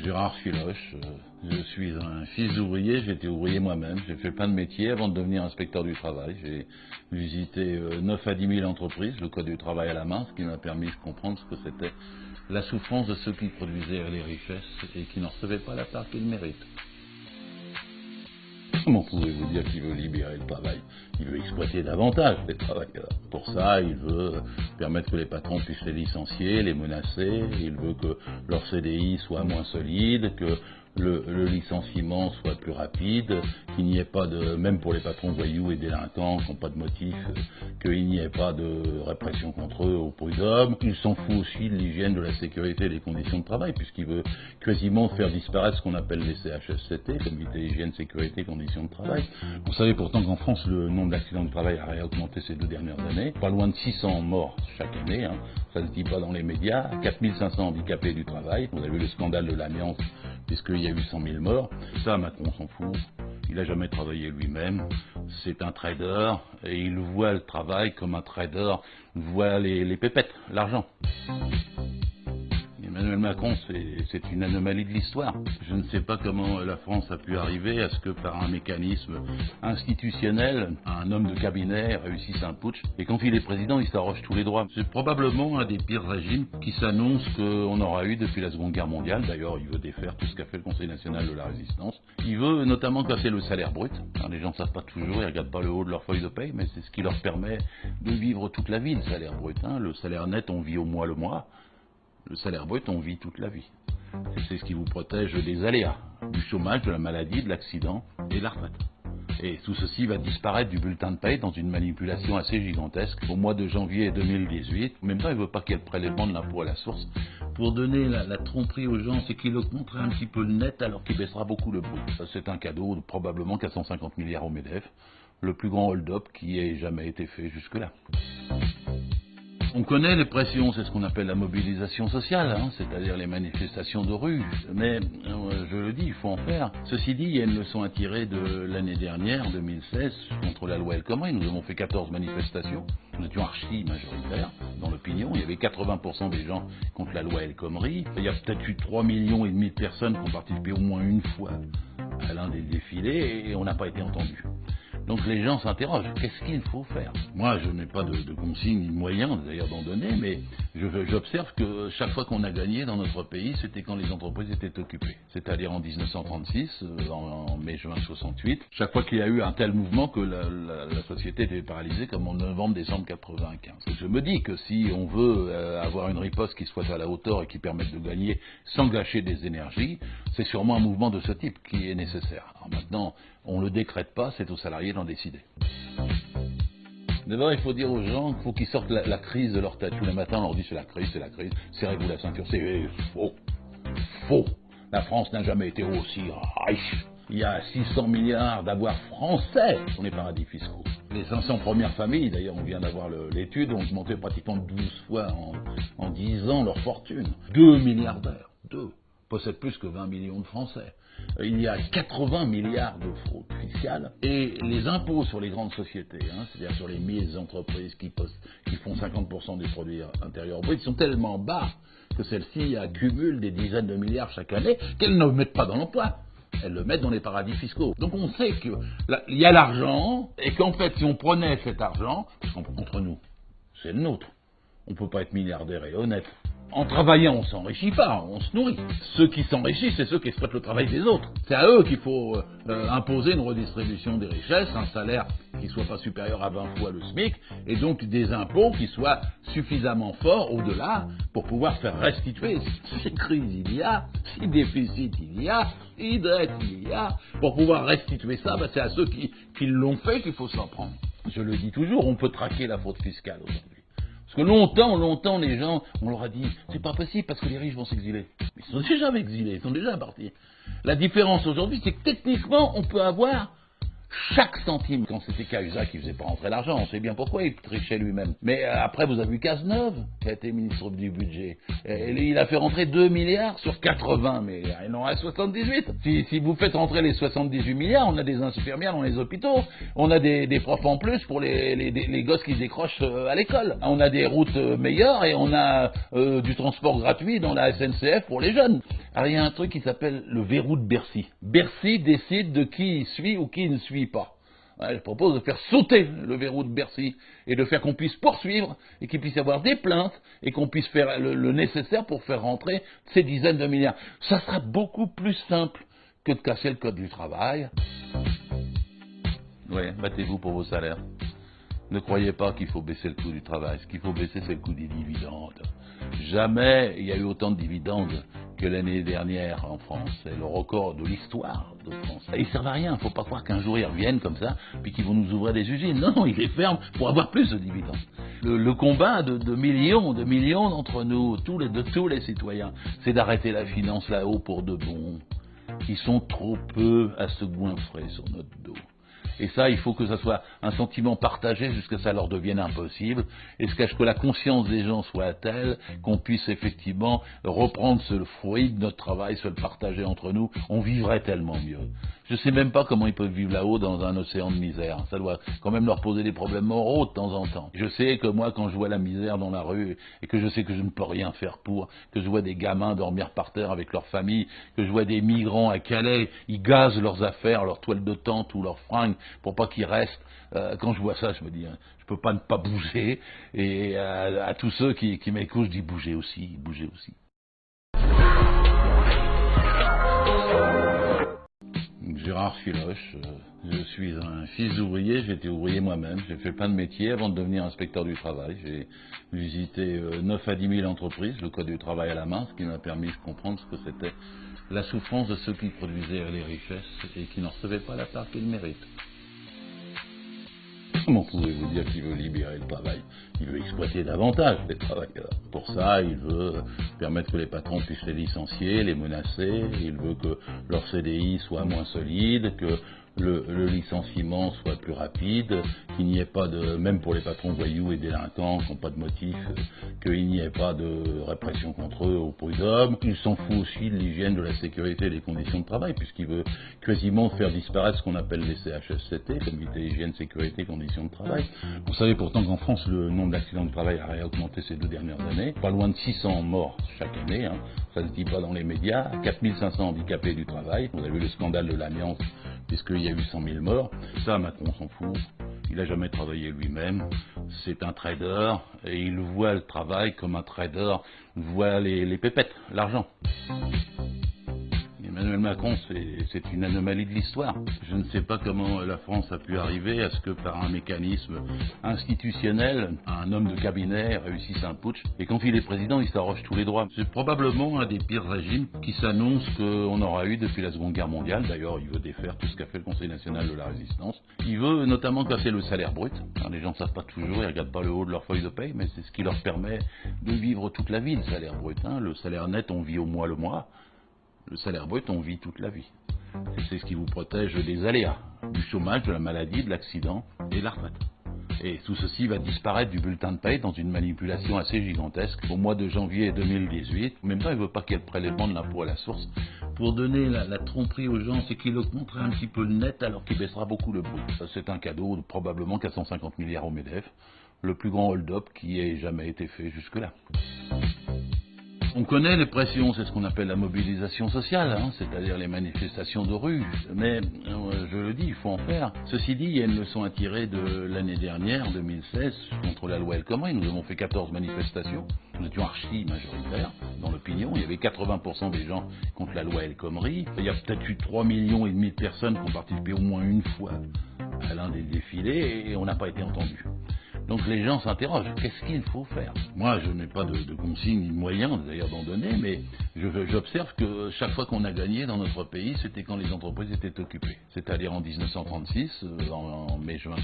Gérard Filoche, je suis un fils d'ouvrier, j'ai été ouvrier moi-même, j'ai fait plein de métiers avant de devenir inspecteur du travail. J'ai visité 9 à 10 000 entreprises, le code du travail à la main, ce qui m'a permis de comprendre ce que c'était la souffrance de ceux qui produisaient les richesses et qui n'en recevaient pas la part qu'ils méritent. Comment pouvez-vous dire qu'il veut libérer le travail? Il veut exploiter davantage les travailleurs. Pour ça, il veut permettre que les patrons puissent les licencier, les menacer. Il veut que leur CDI soit moins solide, que le licenciement soit plus rapide, qu'il n'y ait pas de, même pour les patrons voyous et délinquants qui n'ont pas de motif, qu'il n'y ait pas de répression contre eux au prud'homme. Il s'en fout aussi de l'hygiène, de la sécurité et des conditions de travail, puisqu'il veut quasiment faire disparaître ce qu'on appelle les CHSCT, Comité Hygiène, Sécurité, Conditions de Travail. Vous savez pourtant qu'en France, le nombre d'accidents de travail a augmenté ces 2 dernières années. Pas loin de 600 morts chaque année, hein. Ça ne se dit pas dans les médias. 4500 handicapés du travail. Vous avez vu le scandale de l'amiante, puisqu'il y a eu 100 000 morts. Ça, Macron s'en fout. Il n'a jamais travaillé lui-même. C'est un trader et il voit le travail comme un trader voit les pépettes, l'argent. Emmanuel Macron, c'est une anomalie de l'histoire. Je ne sais pas comment la France a pu arriver à ce que par un mécanisme institutionnel, un homme de cabinet réussisse un putsch. Et quand il est président, il s'arroge tous les droits. C'est probablement un des pires régimes qui s'annonce qu'on aura eu depuis la Seconde Guerre mondiale. D'ailleurs, il veut défaire tout ce qu'a fait le Conseil national de la résistance. Il veut notamment casser le salaire brut. Alors, les gens ne savent pas toujours, ils ne regardent pas le haut de leur feuille de paye, mais c'est ce qui leur permet de vivre toute la vie, le salaire brut. Le salaire net, on vit au mois le mois. Le salaire brut, on vit toute la vie. C'est ce qui vous protège des aléas, du chômage, de la maladie, de l'accident et de la retraite. Et tout ceci va disparaître du bulletin de paie dans une manipulation assez gigantesque. Au mois de janvier 2018, même temps, il ne veut pas qu'il y ait le prélèvement de l'impôt à la source. Pour donner la tromperie aux gens, c'est qu'il augmenterait un petit peu le net alors qu'il baissera beaucoup le brut. C'est un cadeau de probablement 450 milliards au MEDEF, le plus grand hold-up qui ait jamais été fait jusque-là. On connaît les pressions, c'est ce qu'on appelle la mobilisation sociale, c'est-à-dire les manifestations de rue. Mais, je le dis, il faut en faire. Ceci dit, il y a une leçon à tirer de l'année dernière, 2016, contre la loi El Khomri. Nous avons fait 14 manifestations. Nous étions archi-majoritaires dans l'opinion. Il y avait 80% des gens contre la loi El Khomri. Il y a peut-être eu 3,5 millions de personnes qui ont participé au moins une fois à l'un des défilés et on n'a pas été entendus. Donc les gens s'interrogent, qu'est-ce qu'il faut faire? Moi, je n'ai pas de consigne ni de moyens d'ailleurs d'en donner, mais j'observe que chaque fois qu'on a gagné dans notre pays, c'était quand les entreprises étaient occupées. C'est-à-dire en 1936, en mai-juin 68, chaque fois qu'il y a eu un tel mouvement que la société était paralysée comme en novembre-décembre 95. Et je me dis que si on veut avoir une riposte qui soit à la hauteur et qui permette de gagner sans gâcher des énergies, c'est sûrement un mouvement de ce type qui est nécessaire. Alors maintenant, on ne le décrète pas, c'est aux salariés d'en décider. D'abord, il faut dire aux gens qu'il faut qu'ils sortent la crise de leur tête. Tous les matins, on leur dit c'est la crise, serrez-vous la ceinture. C'est faux. Faux. La France n'a jamais été aussi riche. Il y a 600 milliards d'avoirs français dans les paradis fiscaux. Les 500 premières familles, d'ailleurs on vient d'avoir l'étude, ont augmenté pratiquement 12 fois en 10 ans leur fortune. 2 milliardaires, 2, possèdent plus que 20 millions de Français. Il y a 80 milliards de fraude fiscale et les impôts sur les grandes sociétés, c'est-à-dire sur les 1000 entreprises qui font 50% des produits intérieurs bruts, sont tellement bas que celles-ci accumulent des dizaines de milliards chaque année qu'elles ne mettent pas dans l'emploi. Elles le mettent dans les paradis fiscaux. Donc on sait qu'il y a l'argent et qu'en fait si on prenait cet argent, parce qu'entre nous, c'est le nôtre, on ne peut pas être milliardaire et honnête. En travaillant, on ne s'enrichit pas, on se nourrit. Ceux qui s'enrichissent, c'est ceux qui exploitent le travail des autres. C'est à eux qu'il faut imposer une redistribution des richesses, un salaire qui ne soit pas supérieur à 20 fois le SMIC, et donc des impôts qui soient suffisamment forts au-delà pour pouvoir faire restituer. Si crise il y a, si déficit il y a, si dette il y a, pour pouvoir restituer ça, c'est à ceux qui l'ont fait qu'il faut s'en prendre. Je le dis toujours, on peut traquer la fraude fiscale aujourd'hui. Parce que longtemps, les gens, on leur a dit, c'est pas possible parce que les riches vont s'exiler. Mais ils sont déjà exilés, ils sont déjà partis. La différence aujourd'hui, c'est que techniquement, on peut avoir chaque centime. Quand c'était Cahuzac qui faisait pas rentrer l'argent, on sait bien pourquoi, il trichait lui-même. Mais après, vous avez vu Cazeneuve, qui a été ministre du budget. Et il a fait rentrer 2 milliards sur 80 milliards. Il en reste 78. Si vous faites rentrer les 78 milliards, on a des infirmières dans les hôpitaux. On a des profs en plus pour les gosses qui décrochent à l'école. On a des routes meilleures et on a du transport gratuit dans la SNCF pour les jeunes. Alors il y a un truc qui s'appelle le verrou de Bercy. Bercy décide de qui il suit ou qui il ne suit pas. Ouais, je propose de faire sauter le verrou de Bercy et de faire qu'on puisse poursuivre et qu'il puisse y avoir des plaintes et qu'on puisse faire le nécessaire pour faire rentrer ces dizaines de milliards. Ça sera beaucoup plus simple que de casser le code du travail. Ouais, battez-vous pour vos salaires. Ne croyez pas qu'il faut baisser le coût du travail. Ce qu'il faut baisser, c'est le coût des dividendes. Jamais il y a eu autant de dividendes que l'année dernière en France. C'est le record de l'histoire de France. Et ils servent à rien. Il ne faut pas croire qu'un jour ils reviennent comme ça, puis qu'ils vont nous ouvrir des usines. Non, ils les ferment pour avoir plus de dividendes. Le combat de millions d'entre nous, de tous les citoyens, c'est d'arrêter la finance là-haut pour de bon. Ils sont trop peu à se goinfrer sur notre dos. Et ça, il faut que ça soit un sentiment partagé jusqu'à ce que ça leur devienne impossible, et jusqu'à ce que la conscience des gens soit telle qu'on puisse effectivement reprendre ce fruit de notre travail, se le partager entre nous. On vivrait tellement mieux. Je ne sais même pas comment ils peuvent vivre là-haut dans un océan de misère. Ça doit quand même leur poser des problèmes moraux de temps en temps. Je sais que moi, quand je vois la misère dans la rue, et que je sais que je ne peux rien faire pour, que je vois des gamins dormir par terre avec leur famille, que je vois des migrants à Calais, ils gazent leurs affaires, leurs toiles de tente ou leurs fringues, pour pas qu'ils restent. Quand je vois ça, je me dis, je peux pas ne pas bouger. Et à tous ceux qui m'écoutent, je dis bougez aussi, bougez aussi. Gérard Filoche, je suis un fils d'ouvrier, j'ai été ouvrier moi-même, j'ai fait plein de métiers avant de devenir inspecteur du travail. J'ai visité 9 à 10 000 entreprises, le code du travail à la main, ce qui m'a permis de comprendre ce que c'était la souffrance de ceux qui produisaient les richesses et qui n'en recevaient pas la part qu'ils méritent. Comment pouvez-vous dire qu'il veut libérer le travail? Il veut exploiter davantage les travailleurs. Pour ça, il veut permettre que les patrons puissent les licencier, les menacer. Il veut que leur CDI soit moins solide, que le licenciement soit plus rapide, qu'il n'y ait pas de, même pour les patrons voyous et délinquants qui n'ont pas de motif, qu'il n'y ait pas de répression contre eux au prud'homme. Il s'en fout aussi de l'hygiène, de la sécurité et des conditions de travail, puisqu'il veut quasiment faire disparaître ce qu'on appelle les CHSCT, Comité Hygiène, Sécurité, Conditions de Travail. Vous savez pourtant qu'en France, le nombre d'accidents de travail a augmenté ces 2 dernières années. Pas loin de 600 morts chaque année, hein. Ça se dit pas dans les médias. 4500 handicapés du travail. Vous avez vu le scandale de l'amiante, puisqu'il y a eu 100 000 morts. Ça, Macron s'en fout. Il n'a jamais travaillé lui-même. C'est un trader et il voit le travail comme un trader voit les pépettes, l'argent. Emmanuel Macron, c'est une anomalie de l'histoire. Je ne sais pas comment la France a pu arriver à ce que par un mécanisme institutionnel, un homme de cabinet réussisse un putsch. Et quand il est président, il s'arroge tous les droits. C'est probablement un des pires régimes qui s'annonce qu'on aura eu depuis la Seconde Guerre mondiale. D'ailleurs, il veut défaire tout ce qu'a fait le Conseil national de la résistance. Il veut notamment casser le salaire brut. Alors, les gens ne savent pas toujours, ils ne regardent pas le haut de leur feuille de paye, mais c'est ce qui leur permet de vivre toute la vie, le salaire brut. Le salaire net, on vit au mois le mois. Le salaire brut, on vit toute la vie. C'est ce qui vous protège des aléas, du chômage, de la maladie, de l'accident et de la retraite. Et tout ceci va disparaître du bulletin de paie dans une manipulation assez gigantesque. Au mois de janvier 2018, en même temps, il ne veut pas qu'il y ait le prélèvement de l'impôt à la source. Pour donner la tromperie aux gens, c'est qu'il augmenterait un petit peu le net alors qu'il baissera beaucoup le brut. C'est un cadeau de probablement 450 milliards au MEDEF, le plus grand hold-up qui ait jamais été fait jusque-là. On connaît les pressions, c'est ce qu'on appelle la mobilisation sociale, c'est-à-dire les manifestations de rue. Mais, je le dis, il faut en faire. Ceci dit, il y a une leçon à tirer de l'année dernière, 2016, contre la loi El Khomri. Nous avons fait 14 manifestations. Nous étions archi majoritaires dans l'opinion. Il y avait 80% des gens contre la loi El Khomri. Il y a peut-être eu 3,5 millions de personnes qui ont participé au moins une fois à l'un des défilés et on n'a pas été entendus. Donc les gens s'interrogent, qu'est-ce qu'il faut faire? Moi, je n'ai pas de consigne ni de moyens d'ailleurs d'en donner, mais j'observe que chaque fois qu'on a gagné dans notre pays, c'était quand les entreprises étaient occupées. C'est-à-dire en 1936, en mai-juin